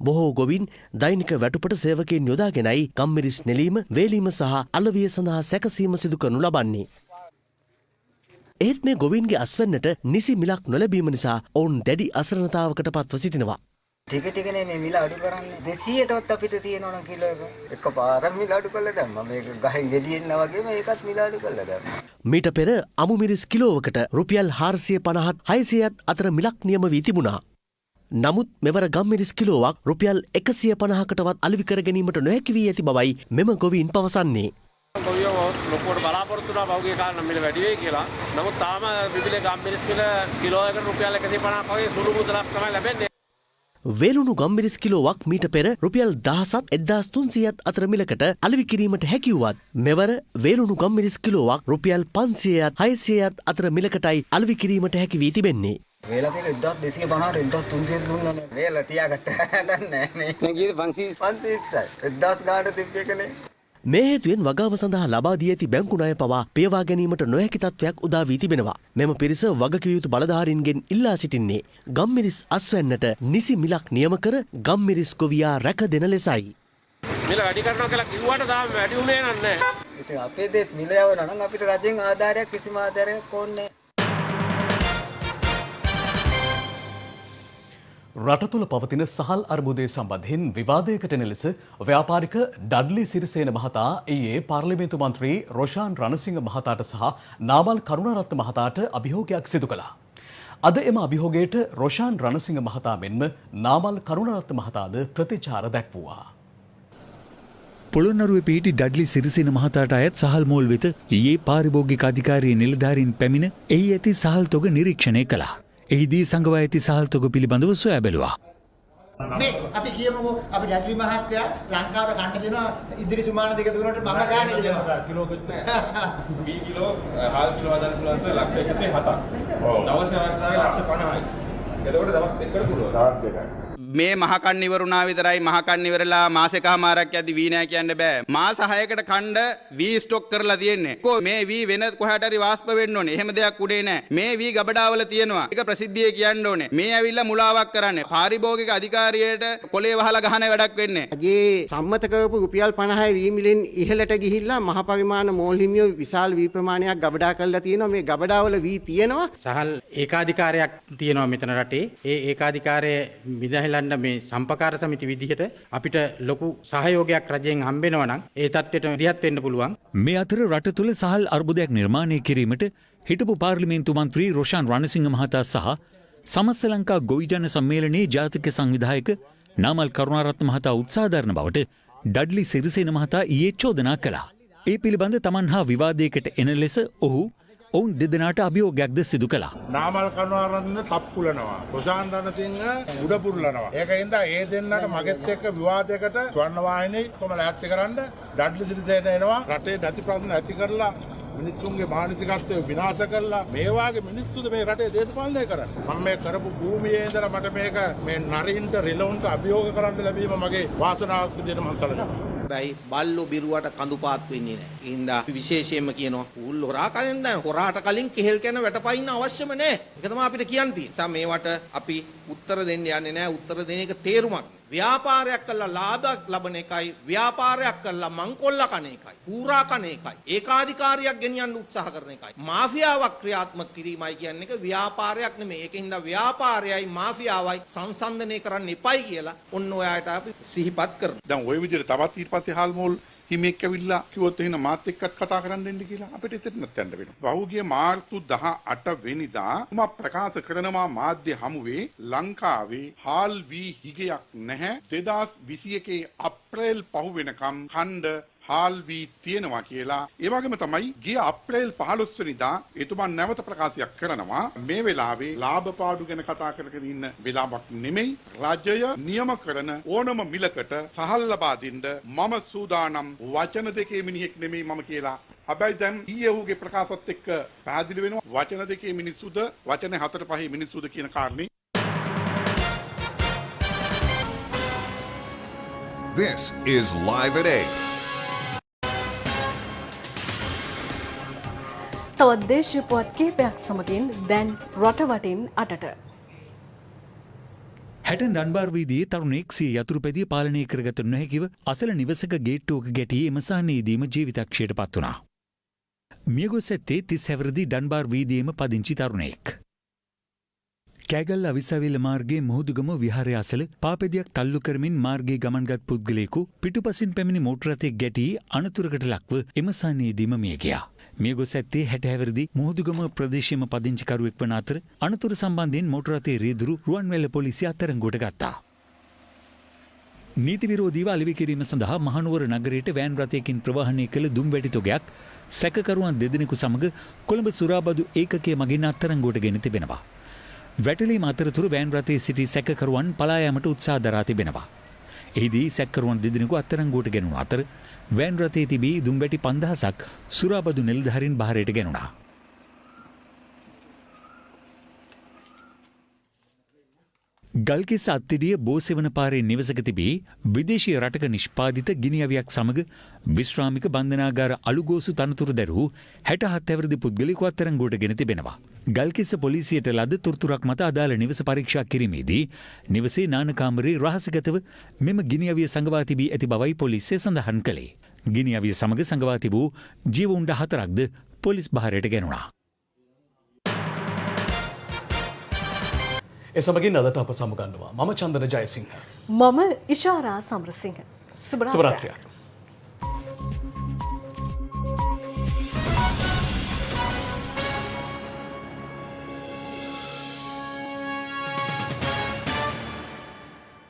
බොහෝ ගොවින් දෛනික වැටුපට සේවකයන් යොදාගෙනයි ගම්මිරිස් නෙලීම, වේලීම සහ අලවිය සඳහා සැකසීම සිදු කරනු ලබන්නේ. එහෙත් මේ ගොවින්ගේ අස්වැන්නට නිසි මිලක් නොලැබීම නිසා ඔවුන් දැඩි අසරණතාවකට පත්ව සිටිනවා. ටික ටිකනේ මේ මිල අඩු කරන්නේ 200ටවත් අපිට තියෙනවනම් කිලෝ එක එකපාරක් මිල අඩු කරලා දැම්මා. මේක ගහෙන් ගෙඩියෙන්න වගේ මේකත් මිල අඩු කරලා දැම්මා. මීට පෙර අමුමිරිස් කිලෝවකට රුපියල් 450ත් 600ත් අතර මිලක් නියම වී තිබුණා. නමුත් මෙවර ගම්මිරිස් කිලෝවක් රුපියල් 150කටවත් අලෙවි කර ගැනීමට නොහැකි වී ඇති බවයි මෙම ගොවීන් පවසන්නේ. ගොවියෝ ලොකුවට බලාපොරොත්තු වුණා පහුගිය කාලේ මිල වැඩි වෙයි කියලා. නමුත් තාම විවිධ ගම්මිරිස් මිල කිලෝයකට රුපියල් 150ක් වගේ සුළු මුදලක් තමයි ලැබෙන්නේ. වේලුණු ගම්මිරිස් කිලෝවක් මීට පෙර රුපියල් 1000ත් 1300ත් අතර මිලකට අලෙවි කිරීමට හැකි වුවත් මෙවර වේලුණු ගම්මිරිස් කිලෝවක් රුපියල් 500ත් 600ත් අතර මිලකටයි අලෙවි කිරීමට හැකි වී තිබෙන්නේ. වේලා පිළ 1250ට 1300 දුන්නානේ. වේලා තියාගත්ත නැහැ නේ. මම ගියේ 500යි 1000 ගානට තිබ්බේකනේ. මේ හේතුවෙන් වගාව සඳහා ලබා දී ඇති බැංකු ණය පවා පියවා ගැනීමට නොහැකි තත්ත්වයක් උදා වී තිබෙනවා. මෙම පිරිස වගකිව යුතු බලධාරීන්ගෙන් ඉල්ලා සිටින්නේ ගම්මිරිස් අස්වැන්නට නිසි මිලක් නියම කර ගම්මිරිස් ගොවියා රැක දෙන ලෙසයි. මිල වැඩි කරනවා කියලා කිව්වට තාම වැඩි උනේ නැහැ. ඉතින් අපේ දෙත් මිල යවනවා නම් අපිට රජෙන් ආධාරයක් කිසිම ආධාරයක් ඕනේ රට තුළ පවතින සහල් අර්බුදය සම්බන්ධයෙන් විවාදයකට ලෙස ව්‍යාපාරික ඩඩ්ලි සිරිසේන මහතා ඊයේ පාර්ලිමේන්තු මන්ත්‍රී රොෂාන් රණසිංහ මහතාට සහ නාමල් කරුණාරත්න මහතාට අභියෝගයක් සිදු කළා. අද එම අභියෝගයට රොෂාන් රණසිංහ මහතා මෙන්ම නාමල් කරුණාරත්න මහතාද ප්‍රතිචාර දැක්වුවා. පොළොන්නරුවේ පිහිටි ඩඩ්ලි සිරිසේන මහතාට අයත් සහල් මෝල් වෙත ඊයේ පාරිභෝගික අධිකාරියේ නිලධාරීන් පැමිණ එහි ඇති සහල් තොග නිරීක්ෂණය කළා. එහිදී සංගවා ඇති සහල් තොග පිළිබඳව සොයා බැලුවා. මේ අපි කියමුකෝ අපි ඩඩ්ලි මහත්තයා ලංකාවට කන්න දෙනවා ඉදිරි සුමාන දෙක තුනට මම ගානේ දෙනවා කිලෝ කොච්චර B කිලෝ හාල් කිලෝ හදන්න පුළුවන් සර් ලක්ෂ 107ක්. ඔව්. දවසේ අවශ්‍යතාවය ලක්ෂ 50යි. එතකොට දවස් දෙකකට පුළුවන්. දවස් දෙකයි. මේ මහකන්න ඉවරුණා විතරයි මහකන්න ඉවරලා මාසෙකමාරක් යද්දි වී නෑ කියන්න බෑ. මාස 6කට කණ්ඩ වී ස්ටොක් කරලා තියෙන්නේ. කො මේ වී වෙන කොහාට හරි වාෂ්ප වෙන්න ඕනේ. එහෙම දෙයක් උඩේ නෑ. මේ වී ගබඩාවල තියෙනවා. ඒක ප්‍රසිද්ධියේ කියන්න ඕනේ. මේ ඇවිල්ලා මුලාවක් කරන්නේ. පාරිභෝගික අධිකාරියට කොලේ වහලා ගහන වැඩක් වෙන්නේ. අගේ සම්මත කරපු රුපියල් 50 වී මිලෙන් ඉහළට ගිහිල්ලා මහ පරිමාණ මෝල් හිමියෝ විශාල වී ප්‍රමාණයක් ගබඩා කරලා තියෙනවා. මේ ගබඩාවල වී තියෙනවා. සහල් ඒකාධිකාරයක් තියෙනවා මෙතන රටේ. ඒ ඒකාධිකාරය මිදහෙලන්න මේ සම්පකාර සමිති විදිහට අපිට ලොකු සහයෝගයක් රජයෙන් හම්බෙනවා නම් ඒ තත්ත්වයට විදිහත් වෙන්න පුළුවන්. මේ අතර රට තුළ සහල් අර්බුදයක් නිර්මාණය කිරීමට හිටපු පාර්ලිමේන්තු මන්ත්‍රී රොෂාන් රණසිංහ මහතා සහ සමස්ත ලංකා ගොවිජන සම්මේලනයේ ජාතික සංවිධායක නාමල් කරුණාරත්න මහතා උත්සාහ දරන බවට ඩඩ්ලි සිරිසේන මහතා ඊයේ චෝදනා කළා. ඒ පිළිබඳ තමන් හා විවාදයකට එන ලෙස ඔහු ඔවුන් දෙදෙනාට අභියෝගයක්ද සිදු කළා. නාමල් කරුණාරත්න තප්පුලනවා. රොෂාන් රණසිංහ උඩ පුරලනවා. ඒකින්ද ඒ දෙන්නට මගෙත් එක්ක විවාදයකට ස්වර්ණවාහිනී කොම ලෑස්ති කරන්න ඩඩ්ලි සිරිසේන එනවා. රටේ නැති ප්‍රශ්න ඇති කරලා මිනිස්සුන්ගේ මානසිකත්වය විනාශ කරලා මේ වාගේ මිනිස්සුද මේ රටේ දේශපාලනය කරන්නේ. මම මේ කරපු භූමියේ ඉඳලා මට මේක මේ නරින්ට රිලවුන්ට අභියෝග කරන්න ලැබීම මගේ වාසනාවක් විදිහට මම සැලකනවා. බයි බල්ලෝ බිරුවට කඳු පාත් වෙන්නේ නැහැ. ඉන්දා විශේෂයෙන්ම කියනවා ඌල් හොරා කලින් දැන් හොරාට කලින් කෙහෙල් කන වැටපයින්න අවශ්‍යම නැහැ. ඒක තමයි අපිට කියන්න තියෙන්නේ. මේවට අපි උත්තර දෙන්න යන්නේ නැහැ. උත්තර දෙන එක තේරුමක්. ව්‍යාපාරයක් කළා ලාභයක් ලබන එකයි ව්‍යාපාරයක් කළා මංකොල්ල කන එකයි ඌරා කන එකයි ඒකාධිකාරියක් ගෙනියන්න උත්සාහ කරන එකයි මාෆියාවක් ක්‍රියාත්මක කිරීමයි කියන්නේ එක ව්‍යාපාරයක් නෙමෙයි. ඒකින්ද ව්‍යාපාරයයි මාෆියාවයි සංසන්දනය කරන්න එපයි කියලා ඔන්න ඔයාට අපි සිහිපත් කරනවා. දැන් ওই විදිහට තවත් ඊට පස්සේ හාල්මෝල් හිමියෙක් ඇවිල්ලා කිව්වොත් එහෙනම් මාත් එක්කත් කතා කරන්න දෙන්න කියලා අපිට එතනත් යන්න වෙනවා. පහුගිය මාර්තු 18 වෙනිදා මම ප්‍රකාශ කරනවා මාධ්‍ය හමුවේ ලංකාවේ හාල් වී හිගයක් නැහැ. 2021 අප්‍රේල් පහු වෙනකම් ඛණ්ඩ හාල් වී තියෙනවා කියලා. ඒ වගේම තමයි ගිය අප්‍රේල් 15 වෙනිදා එතුමා නැවත ප්‍රකාශයක් කරනවා මේ වෙලාවේ ලාභ පාඩු ගැන කතා කරගෙන ඉන්න වෙලාවක් නෙමෙයි. රජය නියම කරන ඕනම මිලකට සහල් ලබා දෙන්න මම සූදානම්. වචන දෙකේ මිනිහෙක් නෙමෙයි මම කියලා. හැබැයි දැන් ඊයේ ඌගේ ප්‍රකාශත් එක්ක පැහැදිලි වෙනවා වචන දෙකේ මිනිස්සුද වචන 4-5 මිනිස්සුද කියන කාරණේ. This is Live at 8. තවත් දේශීය පුවත් කිහිපයක් සමගින් දැන් රටවටින් අටට. හැටන් ඩන්බාර් වීදියේ තරුණෙක් සිය යතුරුපැදිය පාලනය කරගත නොහැකිව අසල නිවසක ගේට්ටුවක ගැටී එම සාන්නයේදීම ජීවිතක්ෂයට පත් වුණා. මියගොස් ඇත්තේ 30 හැවිරිදි ඩන්බාර් වීදියේම පදිංචි තරුණයෙක්. කෑගල්ල අවිස්සාවේල මාර්ගයේ මුහුදුගම විහාරය අසල පාපෙදියක් තල්ලු කරමින් මාර්ගයේ ගමන්ගත් පුද්ගලයෙකු පිටුපසින් පැමිණි මෝටර රථයක ගැටී අනතුරකට ලක්ව එම සාන්නයේදීම මිය ගියා. මියගොස් ඇත්තේ 60 හැවිරිදි මුහුදුගම ප්‍රදේශයේම පදිංචිකරුවෙක් වන අතර අනතුර සම්බන්ධයෙන් මෝටර රථයේ රියදුරු රුවන්වැල්ල පොලිසිය අත්අඩංගුවට ගත්තා. නීති විරෝධීව අලෙවි කිරීම සඳහා මහනුවර නගරයට වෑන් රථයකින් ප්‍රවාහනය කළ දුම්වැටි තොගයක් සැකකරුවන් දෙදෙනෙකු සමග කොළඹ සුරාබදු ඒකකය මගින් අත්අඩංගුවට ගෙන තිබෙනවා. වැටලීම අතරතුර වෑන් රථයේ සිටි සැකකරුවන් පලා යාමට උත්සාහ දරා තිබෙනවා. එහිදී සැකකරුවන් දෙදෙනෙකු අත්අඩංගුවට ගැනුණු අතර වෑන් රථයේ තිබී දුම්වැටි 5000ක් සුරාබදු නිලධාරීන් බහරයට ගැනුණා. ගල්කිස්ස අත්තිඩිය බෝසෙවන පාරේ නිවසක තිබී විදේශීය රටක නිෂ්පාදිත ගිනි අවියක් සමග විශ්‍රාමික බන්ධනාගාර අලුගෝසු තනතුරු දැරූ 67 හැවිරිදි පුද්ගලයෙකු අත්අඩංගුවට ගෙන තිබෙනවා. ගල්කිස්ස පොලිසියට ලද තොරතුරක් මත අදාළ නිවස පරීක්ෂා කිරීමේදී නිවසේ නාන කාමරයේ රහසිගතව මෙම ගිනි අවිය සඟවා තිබී ඇති බවයි පොලිසිය සඳහන් කළේ. ගිනි අවිය සමග සඟවා තිබූ ජීවුන්ඩ 4ක්ද පොලිස් බහරයට ගැනුණා. එසමගින් අදට අප සමුගන්නවා. මම චන්දන ජයසිංහ. මම ඉෂාරා සමරසිංහ. සුබ රාත්‍රියක්.